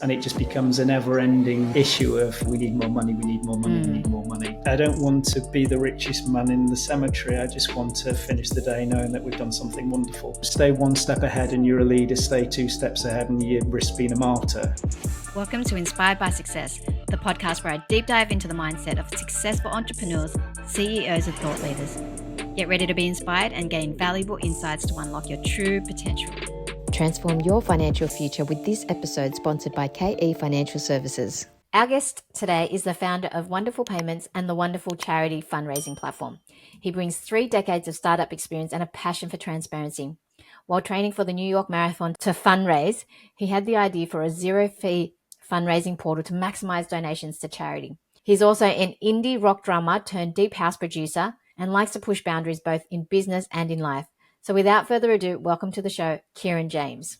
And it just becomes a never-ending issue of we need more money, we need more money, we need more money. I don't want to be the richest man in the cemetery. I just want to finish the day knowing that we've done something wonderful. Stay one step ahead and you're a leader. Stay two steps ahead and you risk being a martyr. Welcome to Inspired by Success, the podcast where I deep dive into the mindset of successful entrepreneurs, CEOs and thought leaders. Get ready to be inspired and gain valuable insights to unlock your true potential. Transform your financial future with this episode sponsored by KE Financial Services. Our guest today is the founder of Wonderful Payments and the wonderful charity fundraising platform. He brings 3 decades of startup experience and a passion for transparency. While training for the New York Marathon to fundraise, he had the idea for a zero-fee fundraising portal to maximize donations to charity. He's also an indie rock drummer turned deep house producer and likes to push boundaries both in business and in life. So without further ado, welcome to the show, Kieran James.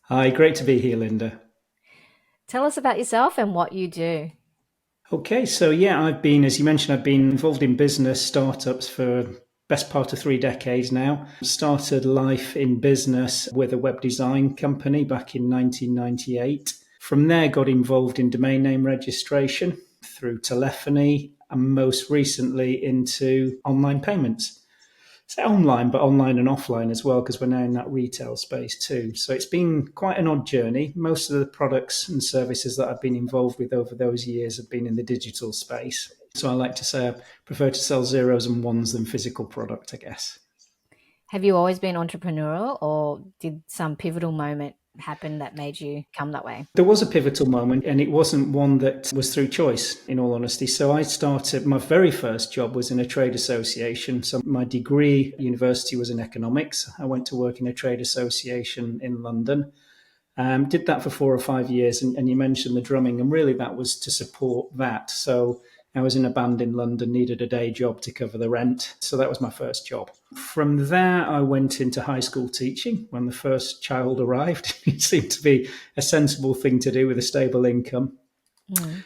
Hi, great to be here, Linda. Tell us about yourself and what you do. Okay, so I've been involved in business startups for best part of 3 decades now. Started life in business with a web design company back in 1998. From there, got involved in domain name registration through telephony and most recently into online payments. So online, but online and offline as well, because we're now in that retail space too. So it's been quite an odd journey. Most of the products and services that I've been involved with over those years have been in the digital space. So I like to say I prefer to sell zeros and ones than physical product, I guess. Have you always been entrepreneurial, or did some pivotal moment happen that made you come that way? There was a pivotal moment, and it wasn't one that was through choice, in all honesty. So my very first job was in a trade association. So my degree at university was in economics. I went to work in a trade association in London. Did that for 4 or 5 years, and you mentioned the drumming, and really that was to support that. So I was in a band in London, needed a day job to cover the rent. So that was my first job. From there, I went into high school teaching when the first child arrived. It seemed to be a sensible thing to do with a stable income.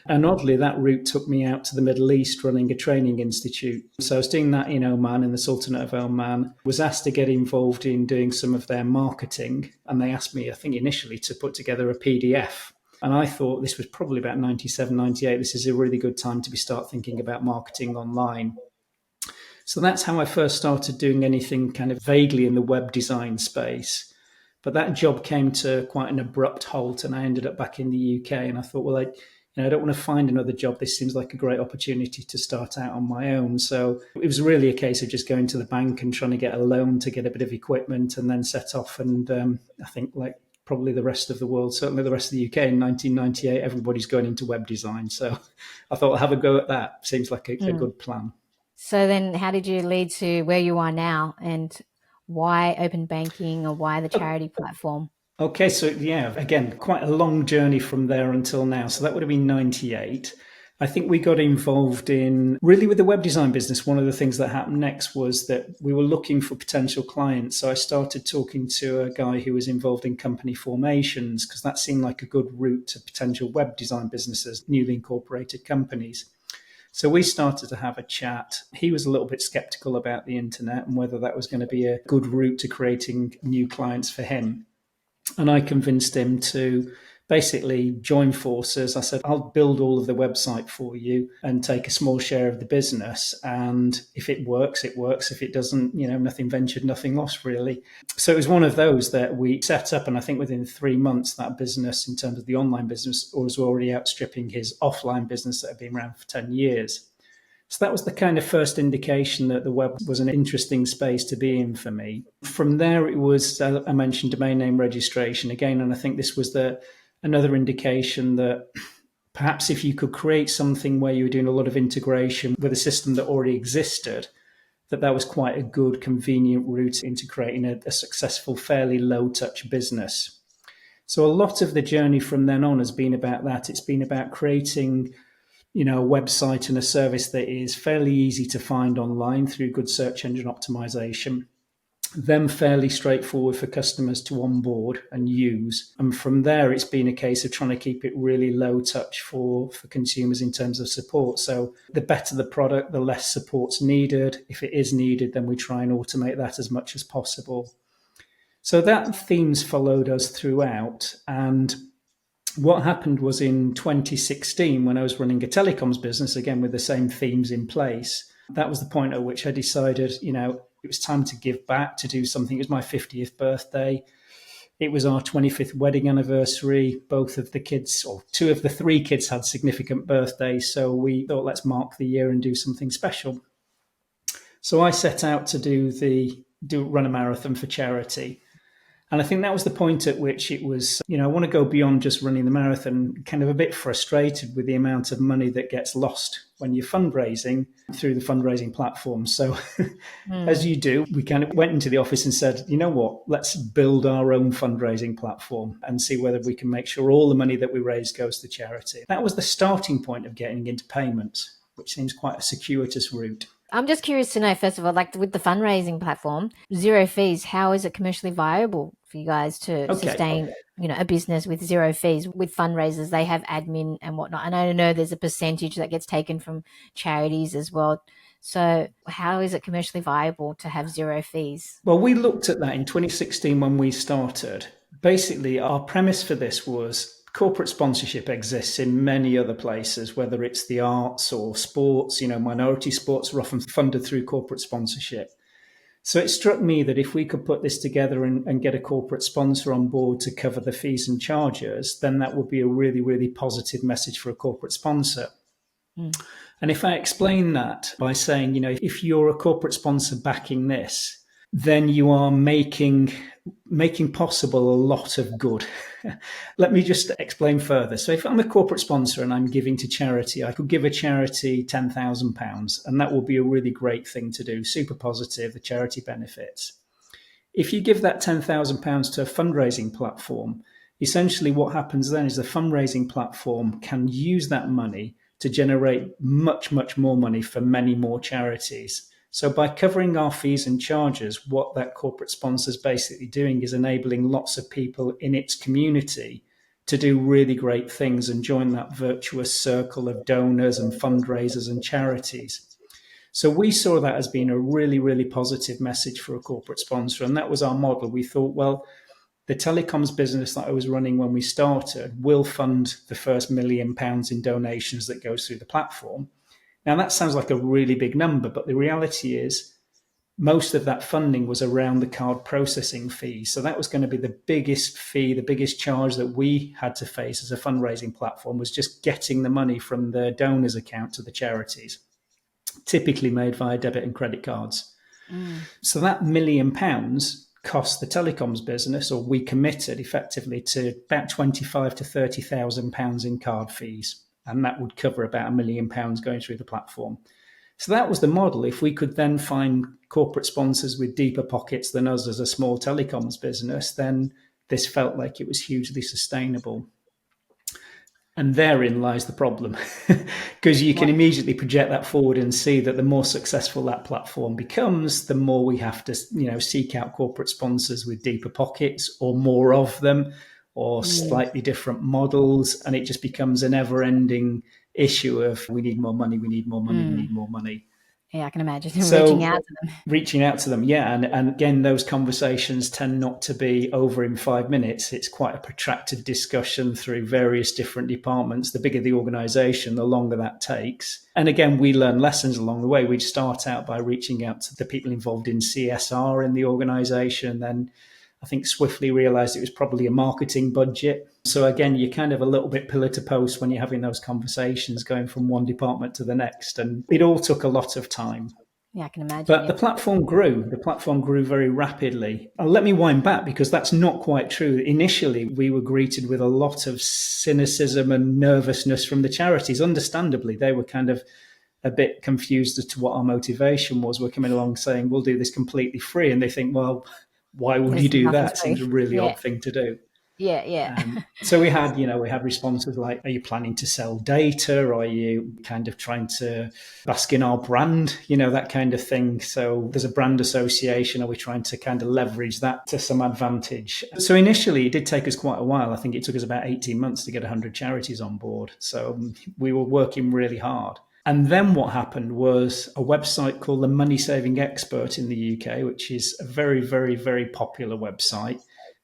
And oddly, that route took me out to the Middle East running a training institute. So I was doing that in Oman, in the Sultanate of Oman, was asked to get involved in doing some of their marketing. And they asked me, I think initially, to put together a PDF. And I thought this was probably about 97, 98. This is a really good time to start thinking about marketing online. So that's how I first started doing anything kind of vaguely in the web design space. But that job came to quite an abrupt halt, and I ended up back in the UK. And I thought, well, I don't want to find another job. This seems like a great opportunity to start out on my own. So it was really a case of just going to the bank and trying to get a loan to get a bit of equipment and then set off. And I think probably the rest of the world, certainly the rest of the UK in 1998, everybody's going into web design. So I thought I'll have a go at that. Seems like a good plan. So then how did you lead to where you are now, and why open banking, or why the charity platform? Okay, so again, quite a long journey from there until now. So that would have been 98. I think we got involved in really with the web design business. One of the things that happened next was that we were looking for potential clients. So I started talking to a guy who was involved in company formations, because that seemed like a good route to potential web design businesses, newly incorporated companies. So we started to have a chat. He was a little bit skeptical about the internet and whether that was going to be a good route to creating new clients for him. And I convinced him to basically join forces. I said, I'll build all of the website for you and take a small share of the business. And if it works, it works. If it doesn't, nothing ventured, nothing lost, really. So it was one of those that we set up. And I think within 3 months, that business, in terms of the online business, was already outstripping his offline business that had been around for 10 years. So that was the kind of first indication that the web was an interesting space to be in for me. From there, it was, I mentioned domain name registration again. And I think this was another indication that perhaps if you could create something where you were doing a lot of integration with a system that already existed, that was quite a good, convenient route into creating a successful, fairly low-touch business. So a lot of the journey from then on has been about that. It's been about creating a website and a service that is fairly easy to find online through good search engine optimization, then fairly straightforward for customers to onboard and use. And from there, it's been a case of trying to keep it really low touch for consumers in terms of support. So the better the product, the less support's needed. If it is needed, then we try and automate that as much as possible. So that theme's followed us throughout. And What happened was in 2016, when I was running a telecoms business, again with the same themes in place, that was the point at which I decided, it was time to give back, to do something. It was my 50th birthday. It was our 25th wedding anniversary. Both of the kids, or two of the three kids, had significant birthdays. So we thought, let's mark the year and do something special. So I set out to run a marathon for charity. And I think that was the point at which it was, I want to go beyond just running the marathon, kind of a bit frustrated with the amount of money that gets lost when you're fundraising through the fundraising platform. So as you do, we kind of went into the office and said, you know what, let's build our own fundraising platform and see whether we can make sure all the money that we raise goes to charity. That was the starting point of getting into payments, which seems quite a circuitous route. I'm just curious to know, first of all, like with the fundraising platform, zero fees, how is it commercially viable for you guys to sustain, a business with zero fees? With fundraisers, they have admin and whatnot. And I know there's a percentage that gets taken from charities as well. So how is it commercially viable to have zero fees? Well, we looked at that in 2016 when we started. Basically, our premise for this was corporate sponsorship exists in many other places, whether it's the arts or sports. Minority sports are often funded through corporate sponsorship. So it struck me that if we could put this together and get a corporate sponsor on board to cover the fees and charges, then that would be a really, really positive message for a corporate sponsor. And if I explain that by saying, if you're a corporate sponsor backing this, then you are making possible a lot of good. Let me just explain further. So if I'm a corporate sponsor and I'm giving to charity, I could give a charity £10,000, and that will be a really great thing to do. Super positive, the charity benefits. If you give that £10,000 to a fundraising platform, essentially what happens then is the fundraising platform can use that money to generate much, much more money for many more charities. So by covering our fees and charges, what that corporate sponsor is basically doing is enabling lots of people in its community to do really great things and join that virtuous circle of donors and fundraisers and charities. So we saw that as being a really, really positive message for a corporate sponsor. And that was our model. We thought, well, the telecoms business that I was running when we started will fund the first £1 million in donations that goes through the platform. Now, that sounds like a really big number, but the reality is most of that funding was around the card processing fee. So that was going to be the biggest fee, the biggest charge that we had to face as a fundraising platform, was just getting the money from the donors' account to the charities, typically made via debit and credit cards. So that £1 million cost the telecoms business, or we committed effectively to about £25,000 to £30,000 in card fees. And that would cover about £1 million going through the platform. So that was the model. If we could then find corporate sponsors with deeper pockets than us as a small telecoms business, then this felt like it was hugely sustainable. And therein lies the problem, because you can immediately project that forward and see that the more successful that platform becomes, the more we have to, seek out corporate sponsors with deeper pockets or more of them, or slightly different models. And it just becomes an ever-ending issue of we need more money, we need more money, we need more money. Yeah, I can imagine. So, reaching out to them. Yeah. And again, those conversations tend not to be over in 5 minutes. It's quite a protracted discussion through various different departments. The bigger the organization, the longer that takes. And again, we learn lessons along the way. We'd start out by reaching out to the people involved in CSR in the organization. Then I think swiftly realized it was probably a marketing budget. So again, you're kind of a little bit pillar to post when you're having those conversations, going from one department to the next. And it all took a lot of time. Yeah, I can imagine. But the platform grew. The platform grew very rapidly. Let me wind back, because that's not quite true. Initially, we were greeted with a lot of cynicism and nervousness from the charities. Understandably, they were kind of a bit confused as to what our motivation was. We're coming along saying, we'll do this completely free. And they think, well, why would you do that? Seems a really odd thing to do. Yeah. So we had responses like, are you planning to sell data? Are you kind of trying to bask in our brand? That kind of thing. So there's a brand association. Are we trying to kind of leverage that to some advantage? So initially, it did take us quite a while. I think it took us about 18 months to get 100 charities on board. So we were working really hard. And then what happened was a website called the Money Saving Expert in the UK, which is a very, very, very popular website,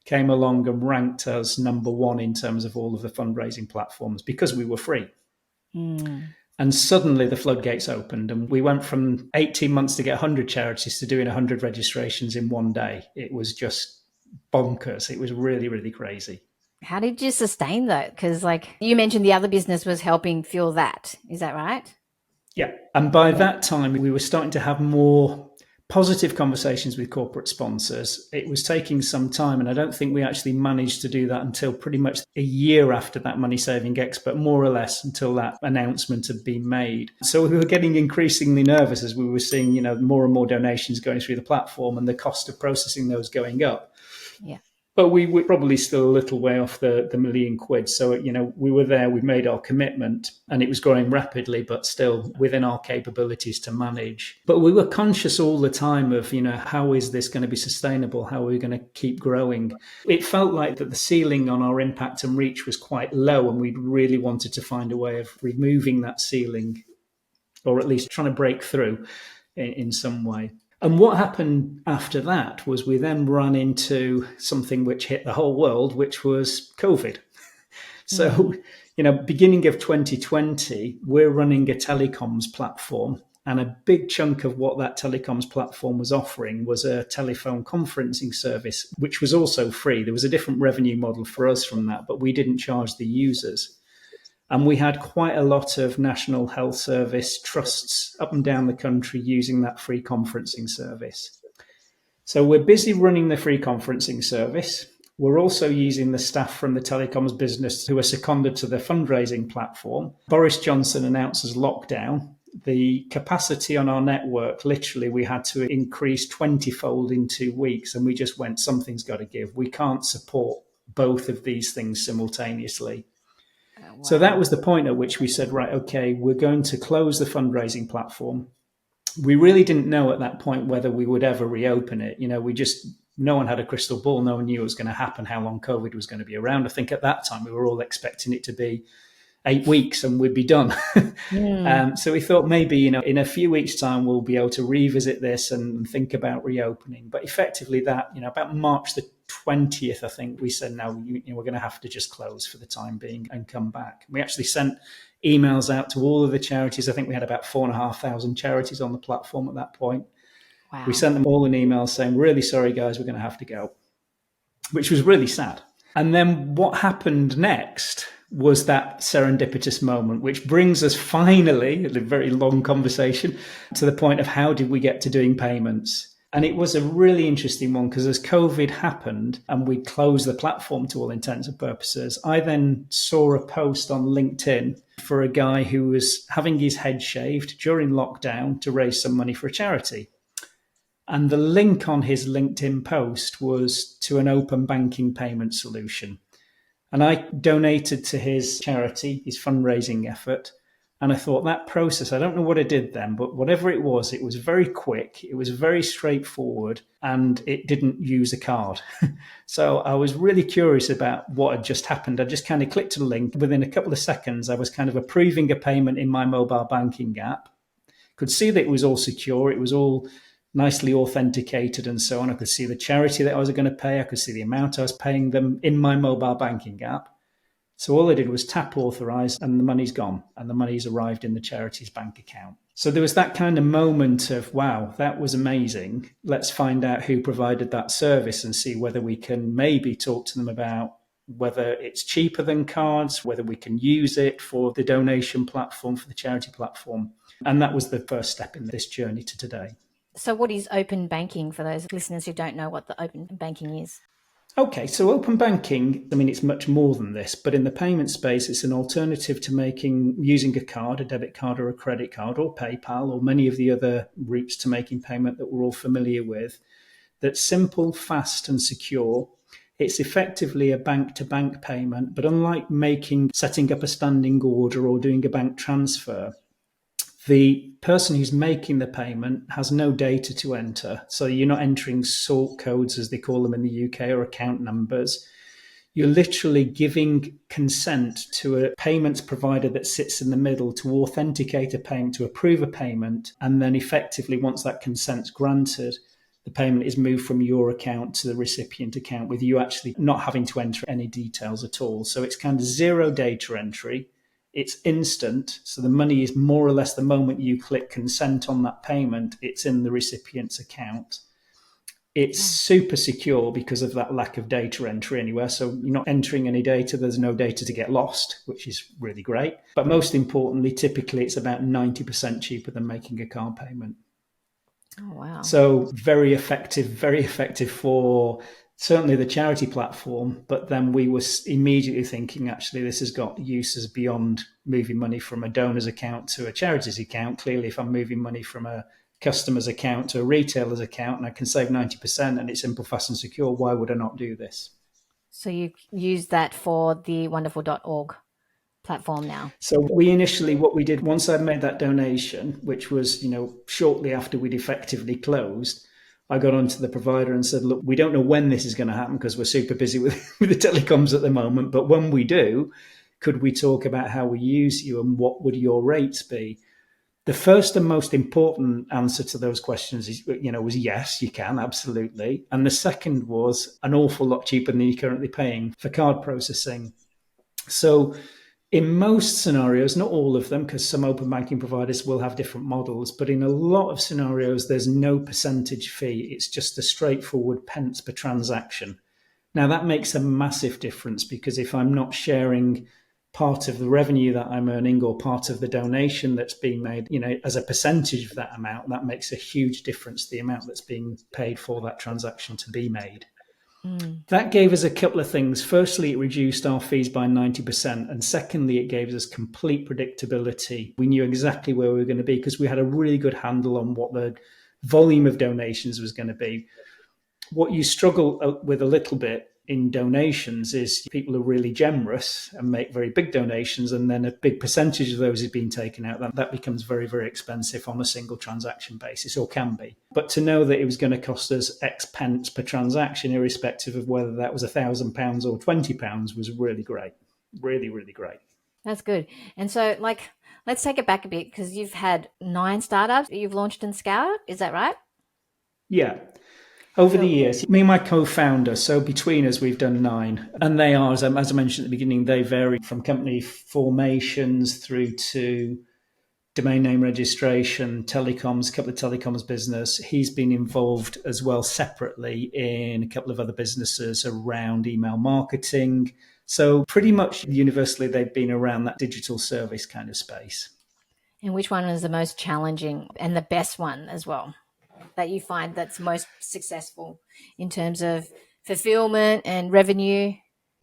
came along and ranked us number one in terms of all of the fundraising platforms because we were free. And suddenly the floodgates opened and we went from 18 months to get 100 charities to doing 100 registrations in one day. It was just bonkers. It was really, really crazy. How did you sustain that? Because like you mentioned, the other business was helping fuel that. Is that right? Yeah. And by that time, we were starting to have more positive conversations with corporate sponsors. It was taking some time, and I don't think we actually managed to do that until pretty much a year after that Money Saving Expert, more or less until that announcement had been made. So we were getting increasingly nervous as we were seeing, more and more donations going through the platform and the cost of processing those going up. Yeah. But we were probably still a little way off the £1 million. So, we were there, we made our commitment and it was growing rapidly, but still within our capabilities to manage. But we were conscious all the time of, how is this going to be sustainable? How are we going to keep growing? It felt like that the ceiling on our impact and reach was quite low, and we really wanted to find a way of removing that ceiling, or at least trying to break through in some way. And what happened after that was we then ran into something which hit the whole world, which was COVID. So, beginning of 2020, we're running a telecoms platform, and a big chunk of what that telecoms platform was offering was a telephone conferencing service, which was also free. There was a different revenue model for us from that, but we didn't charge the users. And we had quite a lot of National Health Service trusts up and down the country using that free conferencing service. So we're busy running the free conferencing service. We're also using the staff from the telecoms business who are seconded to the fundraising platform. Boris Johnson announces lockdown. The capacity on our network, literally, we had to increase 20-fold in 2 weeks. And we just went, something's got to give. We can't support both of these things simultaneously. Wow. So that was the point at which we said, right, okay, we're going to close the fundraising platform. We really didn't know at that point whether we would ever reopen it. No one had a crystal ball. No one knew it was going to happen, how long COVID was going to be around. I think at that time we were all expecting it to be 8 weeks and we'd be done. So we thought maybe, in a few weeks' time, we'll be able to revisit this and think about reopening. But effectively that, about March the 20th, I think we said, no, we're going to have to just close for the time being and come back. We actually sent emails out to all of the charities. I think we had about 4,500 charities on the platform at that point. Wow. We sent them all an email saying, really sorry, guys, we're going to have to go, which was really sad. And then what happened next was that serendipitous moment, which brings us finally, a very long conversation, to the point of how did we get to doing payments? And it was a really interesting one because as COVID happened and we closed the platform to all intents and purposes, I then saw a post on LinkedIn for a guy who was having his head shaved during lockdown to raise some money for a charity. And the link on his LinkedIn post was to an open banking payment solution. And I donated to his charity, his fundraising effort. And I thought that process, I don't know what I did then, but whatever it was very quick. It was very straightforward and it didn't use a card. So I was really curious about what had just happened. I just kind of clicked a link. Within a couple of seconds, I was kind of approving a payment in my mobile banking app. Could see that it was all secure. It was all nicely authenticated and so on. I could see the charity that I was going to pay. I could see the amount I was paying them in my mobile banking app. So all I did was tap authorize and the money's gone and the money's arrived in the charity's bank account. So there was that kind of moment of, wow, that was amazing. Let's find out who provided that service and see whether we can maybe talk to them about whether it's cheaper than cards, whether we can use it for the donation platform, for the charity platform. And that was the first step in this journey to today. So what is open banking for those listeners who don't know what the open banking is? Okay, so open banking, it's much more than this, but in the payment space, it's an alternative to using a card, a debit card or a credit card or PayPal or many of the other routes to making payment that we're all familiar with. That's simple, fast and secure. It's effectively a bank-to-bank payment, but unlike setting up a standing order or doing a bank transfer, the person who's making the payment has no data to enter. So you're not entering sort codes, as they call them in the UK, or account numbers. You're literally giving consent to a payments provider that sits in the middle to authenticate a payment, to approve a payment. And then effectively, once that consent's granted, the payment is moved from your account to the recipient account with you actually not having to enter any details at all. So it's kind of zero data entry. It's instant. So the money is more or less the moment you click consent on that payment, it's in the recipient's account. It's super secure because of that lack of data entry anywhere. So you're not entering any data. There's no data to get lost, which is really great. But most importantly, typically it's about 90% cheaper than making a card payment. Oh, wow. So very effective for certainly the charity platform. But then we were immediately thinking, actually, this has got uses beyond moving money from a donor's account to a charity's account. Clearly, if I'm moving money from a customer's account to a retailer's account and I can save 90% and it's simple, fast and secure, why would I not do this? So you use that for the wonderful.org platform now? So we initially, what we did once I'd made that donation, which was, shortly after we'd effectively closed, I got onto the provider and said, look, we don't know when this is going to happen because we're super busy with the telecoms at the moment. But when we do, could we talk about how we use you and what would your rates be? The first and most important answer to those questions is, was yes, you can, absolutely. And the second was an awful lot cheaper than you're currently paying for card processing. So in most scenarios, not all of them, because some open banking providers will have different models, but in a lot of scenarios, there's no percentage fee. It's just a straightforward pence per transaction. Now, that makes a massive difference because if I'm not sharing part of the revenue that I'm earning or part of the donation that's being made, as a percentage of that amount, that makes a huge difference to the amount that's being paid for that transaction to be made. That gave us a couple of things. Firstly, it reduced our fees by 90%. And secondly, it gave us complete predictability. We knew exactly where we were going to be because we had a really good handle on what the volume of donations was going to be. What you struggle with a little bit in donations is people are really generous and make very big donations, and then a big percentage of those is being taken out. That becomes very, very expensive on a single transaction basis, or can be. But to know that it was going to cost us X pence per transaction, irrespective of whether that was £1,000 or £20, was really great. Really, really great. That's good. And so, let's take it back a bit because you've had 9 startups that you've launched and scoured. Is that right? Yeah. Over the years, me and my co-founder, so between us, we've done 9. And they are, as I mentioned at the beginning, they vary from company formations through to domain name registration, telecoms, a couple of telecoms business. He's been involved as well separately in a couple of other businesses around email marketing. So pretty much universally, they've been around that digital service kind of space. And which one is the most challenging and the best one as well that you find that's most successful in terms of fulfillment and revenue?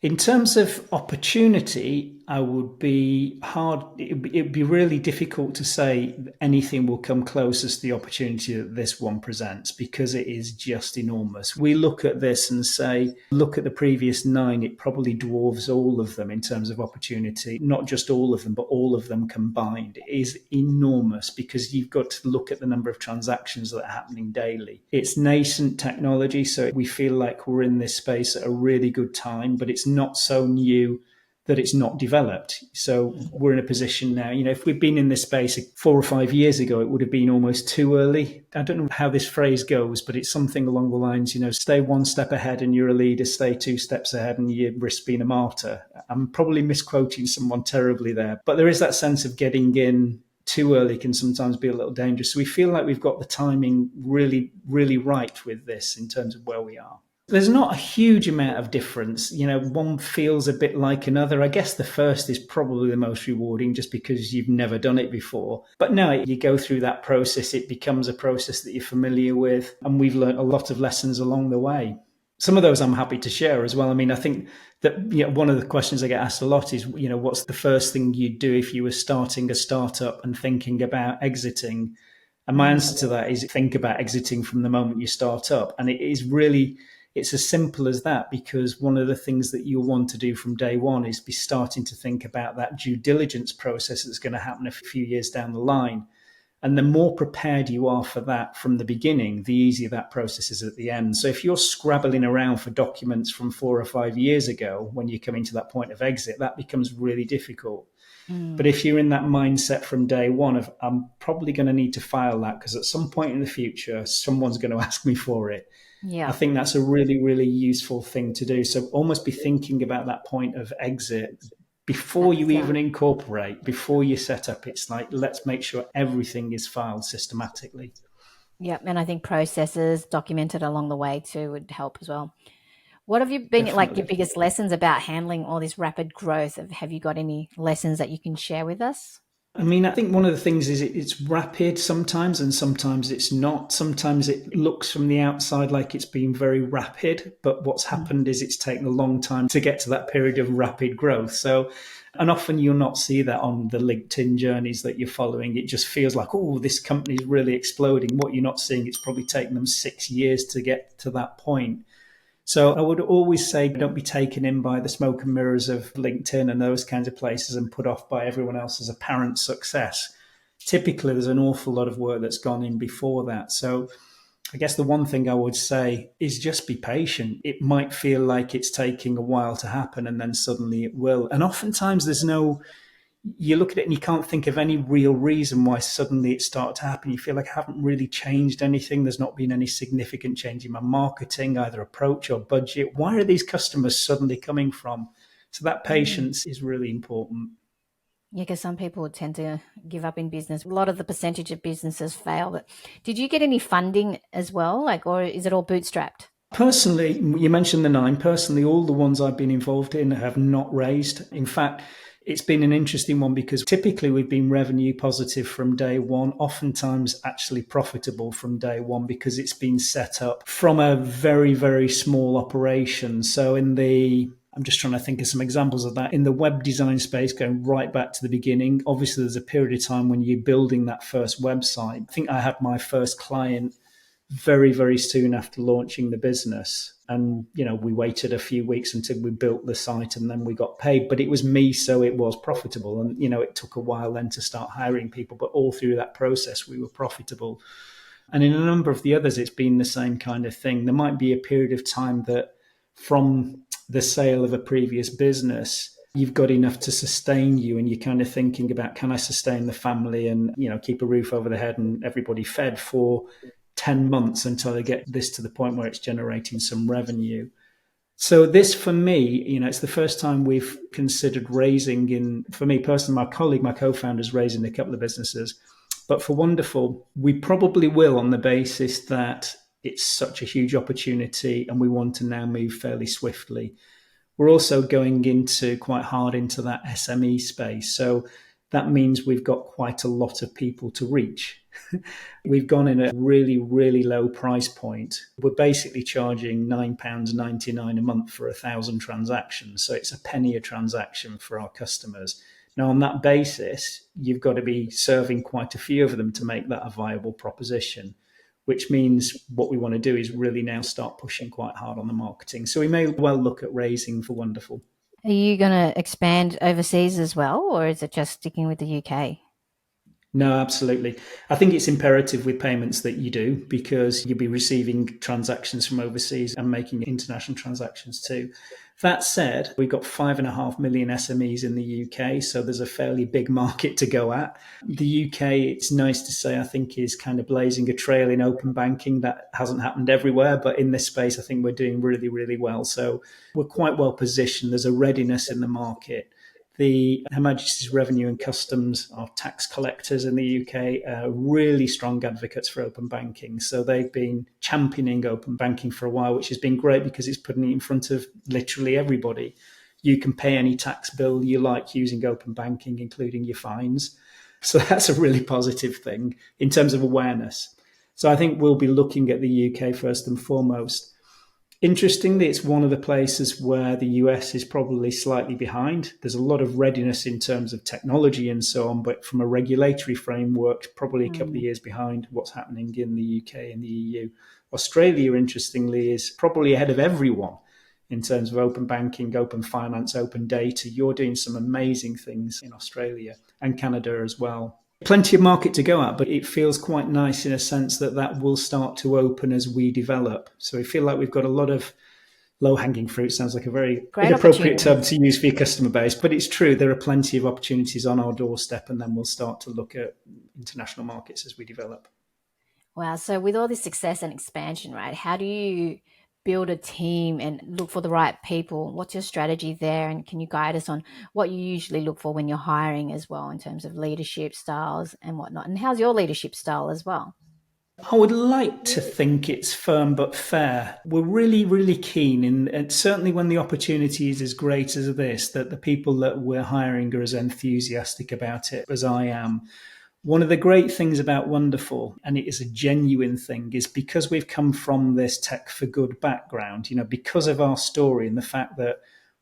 In terms of opportunity, I would be hard. It'd be really difficult to say anything will come closest to the opportunity that this one presents because it is just enormous. We look at this and say, look at the previous 9, it probably dwarfs all of them in terms of opportunity, not just all of them, but all of them combined. It is enormous because you've got to look at the number of transactions that are happening daily. It's nascent technology, so we feel like we're in this space at a really good time, but it's not so new that it's not developed. So we're in a position now, if we'd been in this space 4 or 5 years ago, it would have been almost too early. I don't know how this phrase goes, but it's something along the lines, stay 1 step ahead and you're a leader, stay 2 steps ahead and you risk being a martyr. I'm probably misquoting someone terribly there, but there is that sense of getting in too early can sometimes be a little dangerous. So we feel like we've got the timing really, really right with this in terms of where we are. There's not a huge amount of difference. One feels a bit like another. I guess the first is probably the most rewarding just because you've never done it before. But no, you go through that process. It becomes a process that you're familiar with. And we've learned a lot of lessons along the way. Some of those I'm happy to share as well. I mean, I think that one of the questions I get asked a lot is, what's the first thing you'd do if you were starting a startup and thinking about exiting? And my answer to that is think about exiting from the moment you start up. And it's as simple as that, because one of the things that you'll want to do from day one is be starting to think about that due diligence process that's going to happen a few years down the line. And the more prepared you are for that from the beginning, the easier that process is at the end. So if you're scrabbling around for documents from 4 or 5 years ago, when you're coming to that point of exit, that becomes really difficult. But if you're in that mindset from day one of, I'm probably going to need to file that because at some point in the future, someone's going to ask me for it. I Yeah. think that's a really, really useful thing to do. So almost be thinking about that point of exit before you even incorporate, before you set up. It's like, let's make sure everything is filed systematically. Yeah. And I think processes documented along the way too would help as well. What have you been like Definitely. your biggest lessons about handling all this rapid growth? Have you got any lessons that you can share with us? I mean, I think one of the things is it's rapid sometimes, and sometimes it's not. Sometimes it looks from the outside like it's been very rapid, but what's happened is it's taken a long time to get to that period of rapid growth. So, and often you'll not see that on the LinkedIn journeys that you're following. It just feels like, oh, this company's really exploding. What you're not seeing, it's probably taken them 6 years to get to that point. So I would always say don't be taken in by the smoke and mirrors of LinkedIn and those kinds of places and put off by everyone else's apparent success. Typically, there's an awful lot of work that's gone in before that. So I guess the one thing I would say is just be patient. It might feel like it's taking a while to happen and then suddenly it will. And oftentimes you look at it and you can't think of any real reason why suddenly it started to happen. You feel like I haven't really changed anything. There's not been any significant change in my marketing, either approach or budget. Why are these customers suddenly coming from? So that patience is really important. Yeah, because some people tend to give up in business. A lot of the percentage of businesses fail. But did you get any funding as well? Or is it all bootstrapped? Personally, you mentioned the 9. Personally, all the ones I've been involved in have not raised. In fact, it's been an interesting one because typically we've been revenue positive from day one, oftentimes actually profitable from day one because it's been set up from a very, very small operation. So I'm just trying to think of some examples of that. In the web design space, going right back to the beginning, obviously there's a period of time when you're building that first website. I think I had my first client very, very soon after launching the business. And, we waited a few weeks until we built the site and then we got paid. But it was me, so it was profitable. And, it took a while then to start hiring people. But all through that process, we were profitable. And in a number of the others, it's been the same kind of thing. There might be a period of time that from the sale of a previous business, you've got enough to sustain you and you're kind of thinking about, can I sustain the family and, keep a roof over the head and everybody fed for 10 months until they get this to the point where it's generating some revenue. So this, for me, it's the first time we've considered raising for me personally, my colleague, my co-founder's raising a couple of businesses. But for Wonderful, we probably will on the basis that it's such a huge opportunity and we want to now move fairly swiftly. We're also going quite hard into that SME space. So that means we've got quite a lot of people to reach. We've gone in at a really, really low price point. We're basically charging £9.99 a month for 1,000 transactions. So it's a penny a transaction for our customers. Now, on that basis, you've got to be serving quite a few of them to make that a viable proposition, which means what we want to do is really now start pushing quite hard on the marketing. So we may well look at raising for Wonderful. Are you going to expand overseas as well, or is it just sticking with the UK? No, absolutely. I think it's imperative with payments that you do because you'll be receiving transactions from overseas and making international transactions too. That said, we've got 5.5 million SMEs in the UK, so there's a fairly big market to go at. The UK, it's nice to say, I think is kind of blazing a trail in open banking. That hasn't happened everywhere, but in this space, I think we're doing really, really well. So we're quite well positioned. There's a readiness in the market. Her Majesty's Revenue and Customs, our tax collectors in the UK, are really strong advocates for open banking. So they've been championing open banking for a while, which has been great because it's putting it in front of literally everybody. You can pay any tax bill you like using open banking, including your fines. So that's a really positive thing in terms of awareness. So I think we'll be looking at the UK first and foremost. Interestingly, it's one of the places where the US is probably slightly behind. There's a lot of readiness in terms of technology and so on, but from a regulatory framework, probably a couple of years behind what's happening in the UK and the EU. Australia, interestingly, is probably ahead of everyone in terms of open banking, open finance, open data. You're doing some amazing things in Australia and Canada as well. Plenty of market to go at, but it feels quite nice in a sense that that will start to open as we develop. So we feel like we've got a lot of low-hanging fruit. Sounds like a very Great inappropriate term opportunities. to use for your customer base, but it's true. There are plenty of opportunities on our doorstep, and then we'll start to look at international markets as we develop. Wow. So with all this success and expansion, right, how do you build a team and look for the right people? What's your strategy there? And can you guide us on what you usually look for when you're hiring as well in terms of leadership styles and whatnot? And how's your leadership style as well? I would like to think it's firm but fair. We're really, really keen, and certainly when the opportunity is as great as this, that the people that we're hiring are as enthusiastic about it as I am. One of the great things about Wonderful, and it is a genuine thing, is because we've come from this tech for good background, because of our story and the fact that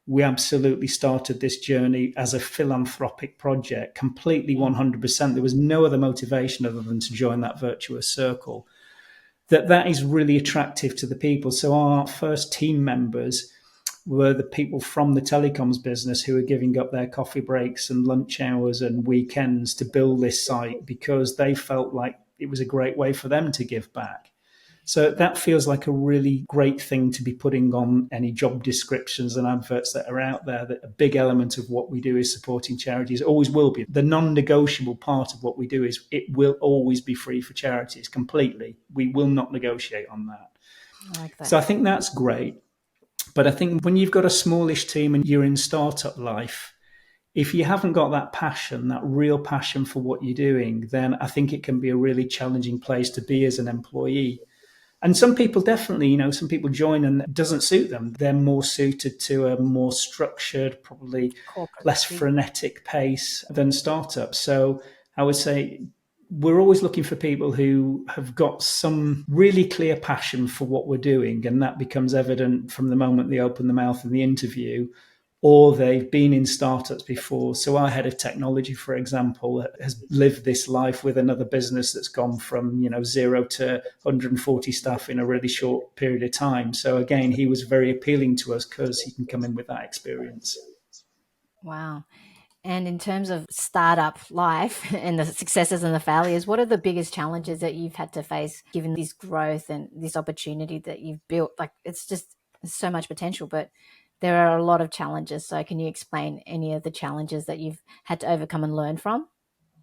we absolutely started this journey as a philanthropic project, completely 100%. There was no other motivation other than to join that virtuous circle. That is really attractive to the people. So our first team members were the people from the telecoms business who were giving up their coffee breaks and lunch hours and weekends to build this site because they felt like it was a great way for them to give back. So that feels like a really great thing to be putting on any job descriptions and adverts that are out there, that a big element of what we do is supporting charities, always will be. The non-negotiable part of what we do is it will always be free for charities completely. We will not negotiate on that. I like that. So I think that's great. But I think when you've got a smallish team and you're in startup life, if you haven't got that passion, that real passion for what you're doing, then I think it can be a really challenging place to be as an employee. And some people definitely, some people join and it doesn't suit them. They're more suited to a more structured, probably Corporate. less frenetic pace than startups. So I would say we're always looking for people who have got some really clear passion for what we're doing. And that becomes evident from the moment they open the mouth in the interview, or they've been in startups before. So our head of technology, for example, has lived this life with another business that's gone from 0 to 140 staff in a really short period of time. So again, he was very appealing to us because he can come in with that experience. Wow. And in terms of startup life and the successes and the failures, what are the biggest challenges that you've had to face given this growth and this opportunity that you've built? Like, it's just so much potential, but there are a lot of challenges. So can you explain any of the challenges that you've had to overcome and learn from?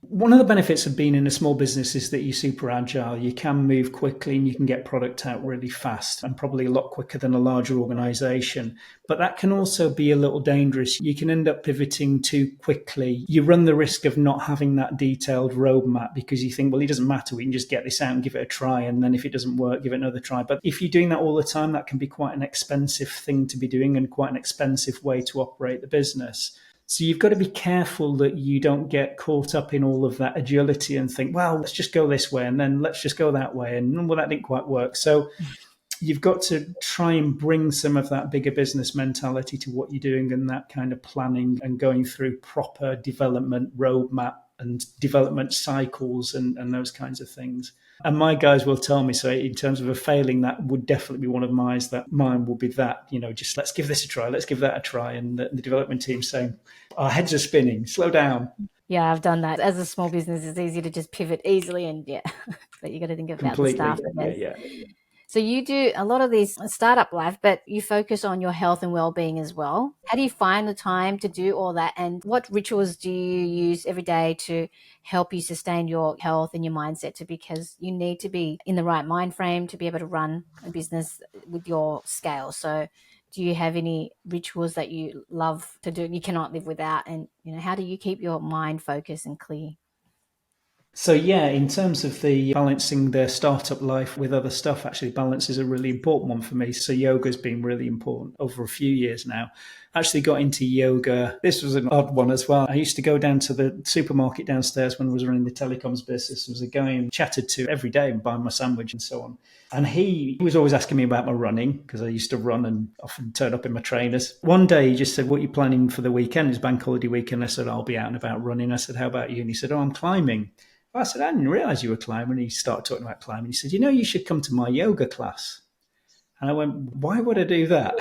One of the benefits of being in a small business is that you're super agile. You can move quickly and you can get product out really fast and probably a lot quicker than a larger organization. But that can also be a little dangerous. You can end up pivoting too quickly. You run the risk of not having that detailed roadmap because you think, well, it doesn't matter. We can just get this out and give it a try. And then if it doesn't work, give it another try. But if you're doing that all the time, that can be quite an expensive thing to be doing and quite an expensive way to operate the business. So you've got to be careful that you don't get caught up in all of that agility and think, well, let's just go this way and then let's just go that way. And well, that didn't quite work. So you've got to try and bring some of that bigger business mentality to what you're doing and that kind of planning and going through proper development roadmap and development cycles and those kinds of things. And my guys will tell me, so in terms of a failing, that would definitely be one of mine will be that, just let's give this a try, let's give that a try. And the development team saying, our heads are spinning, slow down. Yeah, I've done that. As a small business, it's easy to just pivot easily and but you got to think about Completely. the staff. Yeah. So you do a lot of these startup life, but you focus on your health and well-being as well. How do you find the time to do all that? And what rituals do you use every day to help you sustain your health and your mindset because you need to be in the right mind frame to be able to run a business with your scale. So do you have any rituals that you love to do and you cannot live without? And, how do you keep your mind focused and clear? So yeah, in terms of the balancing the startup life with other stuff, actually balance is a really important one for me. So yoga's been really important over a few years now. Actually got into yoga. This was an odd one as well. I used to go down to the supermarket downstairs when I was running the telecoms business. There was a guy I chatted to every day and buying my sandwich and so on. And he was always asking me about my running because I used to run and often turn up in my trainers. One day he just said, what are you planning for the weekend? It's bank holiday weekend. I said, I'll be out and about running. I said, how about you? And he said, I'm climbing. I said, I didn't realize you were climbing. He started talking about climbing. He said, you should come to my yoga class. And I went, why would I do that?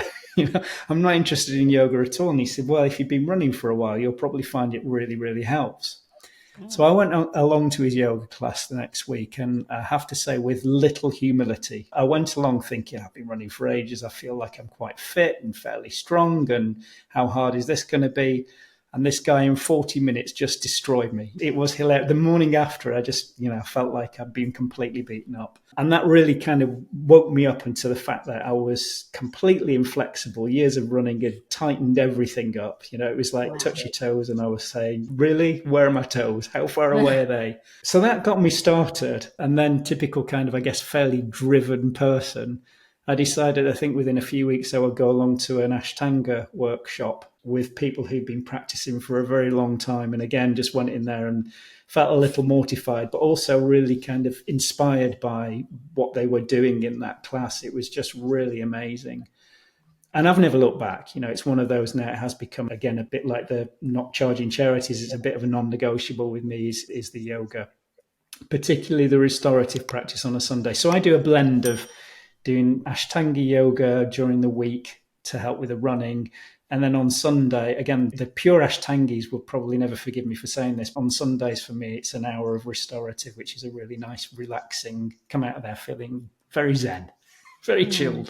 I'm not interested in yoga at all. And he said, well, if you've been running for a while, you'll probably find it really, really helps. So I went along to his yoga class the next week, and I have to say, with little humility, I went along thinking, I've been running for ages. I feel like I'm quite fit and fairly strong, and how hard is this going to be? And this guy in 40 minutes just destroyed me. It was hilarious. The morning after, I just, felt like I'd been completely beaten up. And that really kind of woke me up into the fact that I was completely inflexible. Years of running had tightened everything up. It was like touch your toes. And I was saying, really? Where are my toes? How far away are they? So that got me started. And then typical kind of, I guess, fairly driven person, I decided, I think within a few weeks, I would go along to an Ashtanga workshop with people who'd been practicing for a very long time. And again, just went in there and felt a little mortified, but also really kind of inspired by what they were doing in that class. It was just really amazing. And I've never looked back. It's one of those now. It has become, again, a bit like the not charging charities. It's a bit of a non-negotiable with me is the yoga, particularly the restorative practice on a Sunday. So I do a blend of doing Ashtanga yoga during the week to help with the running. And then on Sunday, again, the pure Ashtangis will probably never forgive me for saying this. On Sundays, for me, it's an hour of restorative, which is a really nice, relaxing, come out of there feeling very zen, very chilled.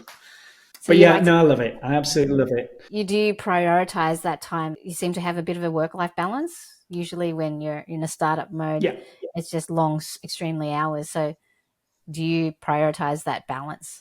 So but I love it. I absolutely love it. You do prioritize that time. You seem to have a bit of a work-life balance. Usually when you're in a startup mode, it's just long, extremely hours. So do you prioritize that balance?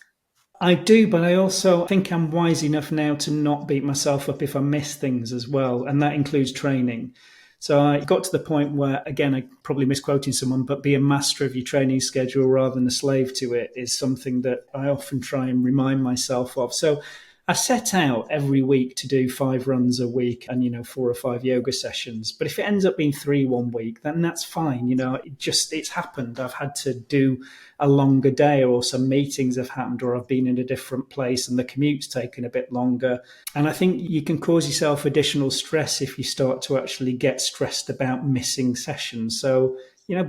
I do, but I also think I'm wise enough now to not beat myself up if I miss things as well. And that includes training. So I got to the point where, again, I probably misquoting someone, but be a master of your training schedule rather than a slave to it is something that I often try and remind myself of. So I set out every week to do 5 runs a week and, 4 or 5 yoga sessions. But if it ends up being 3 one week, then that's fine. It's happened. I've had to do a longer day, or some meetings have happened, or I've been in a different place and the commute's taken a bit longer. And I think you can cause yourself additional stress if you start to actually get stressed about missing sessions. So,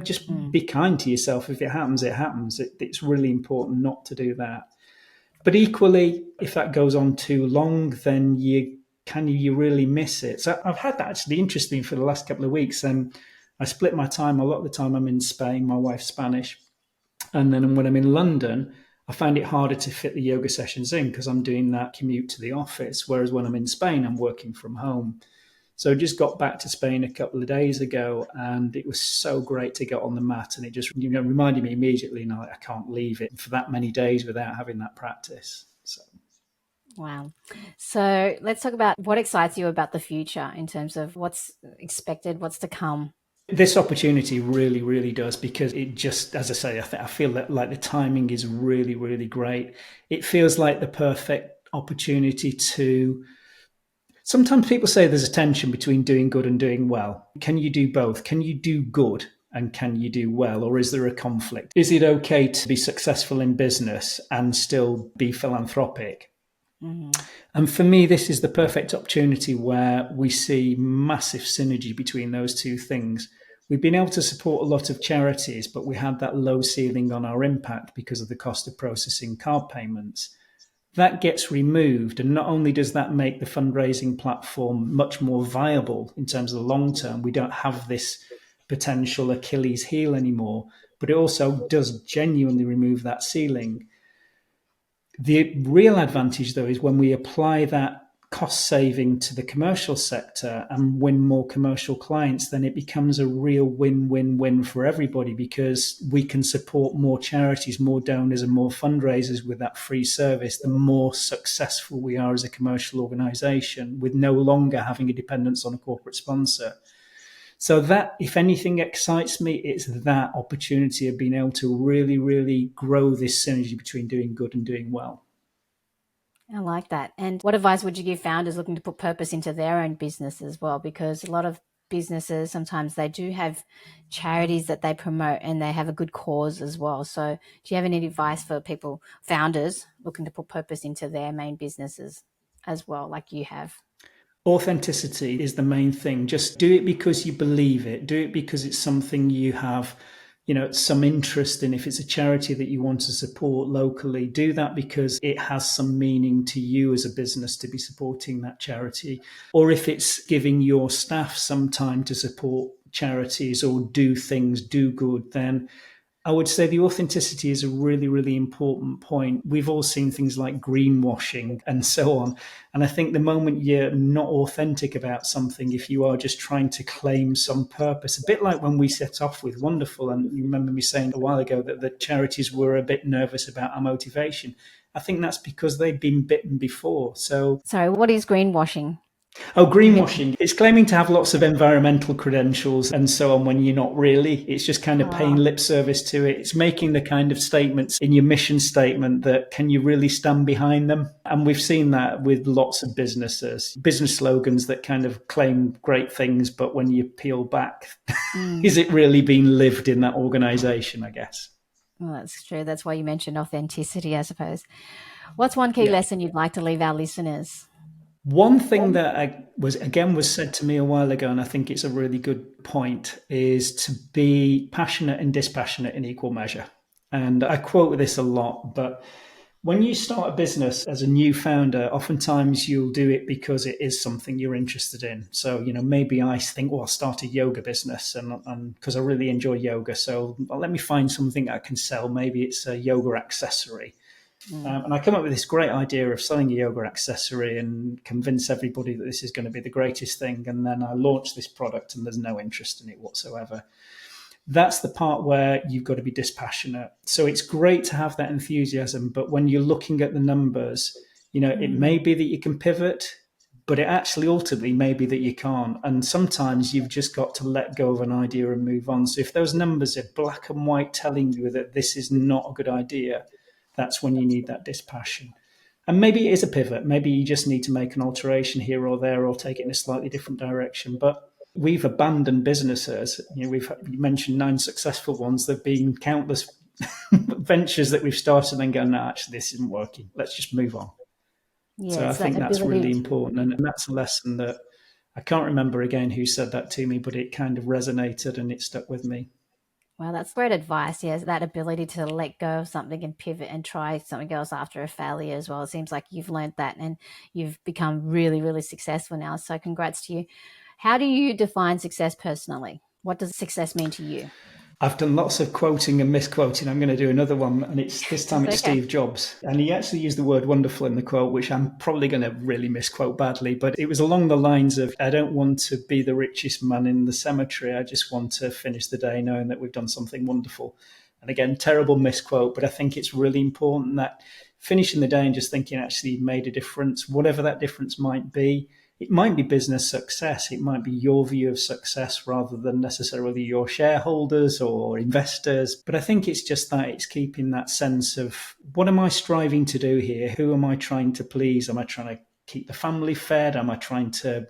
just be kind to yourself. If it happens, it happens. It's really important not to do that. But equally, if that goes on too long, then you really miss it. So I've had that actually interesting for the last couple of weeks. I split my time. A lot of the time I'm in Spain. My wife's Spanish. And then when I'm in London, I find it harder to fit the yoga sessions in because I'm doing that commute to the office. Whereas when I'm in Spain, I'm working from home. So I just got back to Spain a couple of days ago, and it was so great to get on the mat. And it just reminded me immediately, I can't leave it for that many days without having that practice. So. Wow. So let's talk about what excites you about the future in terms of what's expected, what's to come. This opportunity really, really does, because it just, as I say, I feel that like the timing is really, really great. It feels like the perfect opportunity to... Sometimes people say there's a tension between doing good and doing well. Can you do both? Can you do good and can you do well? Or is there a conflict? Is it okay to be successful in business and still be philanthropic? Mm-hmm. And for me, this is the perfect opportunity where we see massive synergy between those two things. We've been able to support a lot of charities, but we had that low ceiling on our impact because of the cost of processing card payments. That gets removed, and not only does that make the fundraising platform much more viable in terms of the long term, we don't have this potential Achilles heel anymore, but it also does genuinely remove that ceiling. The real advantage, though, is when we apply that cost saving to the commercial sector and win more commercial clients, then it becomes a real win-win-win for everybody, because we can support more charities, more donors and more fundraisers with that free service, the more successful we are as a commercial organization, with no longer having a dependence on a corporate sponsor. So that, if anything, excites me. It's that opportunity of being able to really, really grow this synergy between doing good and doing well. I like that. And what advice would you give founders looking to put purpose into their own business as well? Because a lot of businesses, sometimes they do have charities that they promote and they have a good cause as well. So do you have any advice for people, founders looking to put purpose into their main businesses as well, like you have? Authenticity is the main thing. Just do it because you believe it. Do it because it's something you have, some interest in. If it's a charity that you want to support locally, do that because it has some meaning to you as a business to be supporting that charity. Or if it's giving your staff some time to support charities or do things, do good, then I would say the authenticity is a really, really important point. We've all seen things like greenwashing and so on. And I think the moment you're not authentic about something, if you are just trying to claim some purpose, a bit like when we set off with Wonderful, and you remember me saying a while ago that the charities were a bit nervous about our motivation. I think that's because they've been bitten before. So, Sorry, what is greenwashing? oh, greenwashing. It's claiming to have lots of environmental credentials and so on when you're not really. It's just kind of paying lip service to it. It's making the kind of statements in your mission statement that can you really stand behind them? And we've seen that with lots of businesses, business slogans that kind of claim great things, but when you peel back, is it really being lived in that organization, I guess? Well, that's true. That's why you mentioned authenticity, I suppose. What's one key lesson you'd like to leave our listeners? One thing that was said to me a while ago, and I think it's a really good point, is to be passionate and dispassionate in equal measure. And I quote this a lot, but when you start a business as a new founder, oftentimes you'll do it because it is something you're interested in. So, maybe I think, I'll start a yoga business and because I really enjoy yoga. So let me find something I can sell. Maybe it's a yoga accessory. And I come up with this great idea of selling a yoga accessory and convince everybody that this is going to be the greatest thing. And then I launch this product and there's no interest in it whatsoever. That's the part where you've got to be dispassionate. So it's great to have that enthusiasm, but when you're looking at the numbers, it may be that you can pivot, but it actually ultimately may be that you can't. And sometimes you've just got to let go of an idea and move on. So if those numbers are black and white telling you that this is not a good idea, that's when you need that dispassion. And maybe it is a pivot. Maybe you just need to make an alteration here or there or take it in a slightly different direction. But we've abandoned businesses. You mentioned 9 successful ones. There have been countless ventures that we've started and gone, no, actually, this isn't working. Let's just move on. Yeah, so I think that's really important. And that's a lesson that I can't remember again who said that to me, but it kind of resonated and it stuck with me. Well, that's great advice. Yes, that ability to let go of something and pivot and try something else after a failure as well. It seems like you've learned that and you've become really, really successful now. So congrats to you. How do you define success personally? What does success mean to you? I've done lots of quoting and misquoting. I'm going to do another one, and it's Steve Jobs. And he actually used the word wonderful in the quote, which I'm probably going to really misquote badly, but it was along the lines of, I don't want to be the richest man in the cemetery. I just want to finish the day knowing that we've done something wonderful. And again, terrible misquote, but I think it's really important that finishing the day and just thinking actually you've made a difference, whatever that difference might be. It might be business success. It might be your view of success rather than necessarily your shareholders or investors. But I think it's just that it's keeping that sense of what am I striving to do here? Who am I trying to please? Am I trying to keep the family fed? Am I trying to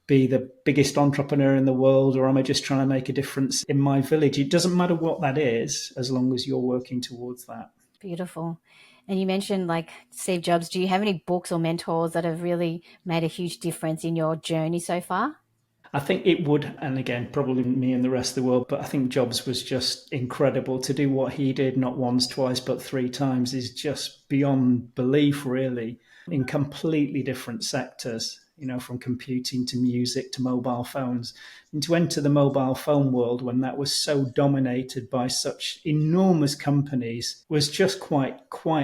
be the biggest entrepreneur in the world? Or am I just trying to make a difference in my village? It doesn't matter what that is, as long as you're working towards that. Beautiful. And you mentioned like Steve Jobs. Do you have any books or mentors that have really made a huge difference in your journey so far? I think it would, and again, probably me and the rest of the world, but I think Jobs was just incredible. To do what he did, not once, twice, but 3 times, is just beyond belief, really, in completely different sectors, from computing to music to mobile phones. And to enter the mobile phone world when that was so dominated by such enormous companies was just quite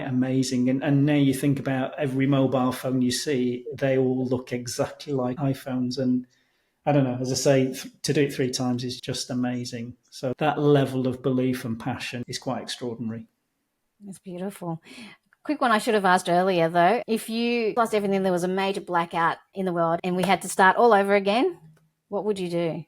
amazing. And now you think about every mobile phone you see, they all look exactly like iPhones. And I don't know, as I say, to do it 3 times is just amazing. So that level of belief and passion is quite extraordinary. It's beautiful. Quick one I should have asked earlier, though. If you lost everything, there was a major blackout in the world and we had to start all over again, what would you do?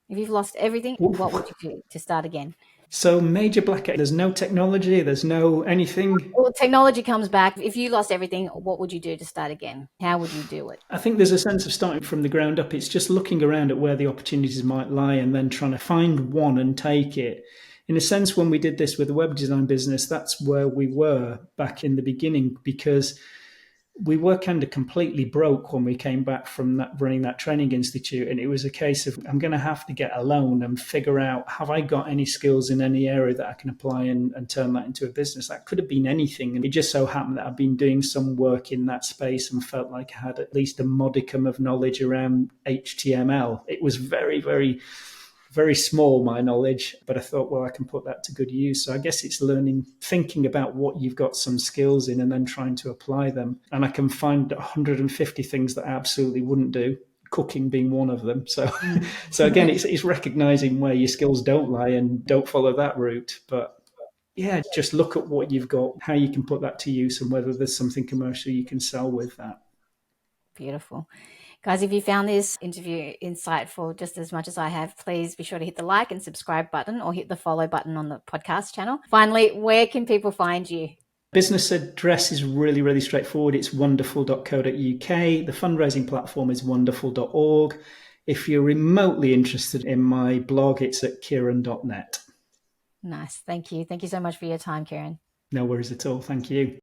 If you've lost everything, what would you do to start again? So major blackout, there's no technology, there's no anything. Well, technology comes back. If you lost everything, what would you do to start again? How would you do it? I think there's a sense of starting from the ground up. It's just looking around at where the opportunities might lie and then trying to find one and take it. In a sense, when we did this with the web design business, that's where we were back in the beginning, because we were kind of completely broke when we came back from that, running that training institute. And it was a case of, I'm going to have to get a loan and figure out, have I got any skills in any area that I can apply and turn that into a business? That could have been anything. And it just so happened that I've been doing some work in that space and felt like I had at least a modicum of knowledge around HTML. It was very, very very small, my knowledge, but I thought, well, I can put that to good use. So I guess it's learning, thinking about what you've got some skills in and then trying to apply them. And I can find 150 things that I absolutely wouldn't do, cooking being one of them. So, so again, it's recognizing where your skills don't lie and don't follow that route. But yeah, just look at what you've got, how you can put that to use, and whether there's something commercial you can sell with that. Beautiful. Guys, if you found this interview insightful just as much as I have, please be sure to hit the like and subscribe button or hit the follow button on the podcast channel. Finally, where can people find you? Business address is really, really straightforward. It's wonderful.co.uk. The fundraising platform is wonderful.org. If you're remotely interested in my blog, it's at Kieron.net. Nice. Thank you. Thank you so much for your time, Kieran. No worries at all. Thank you.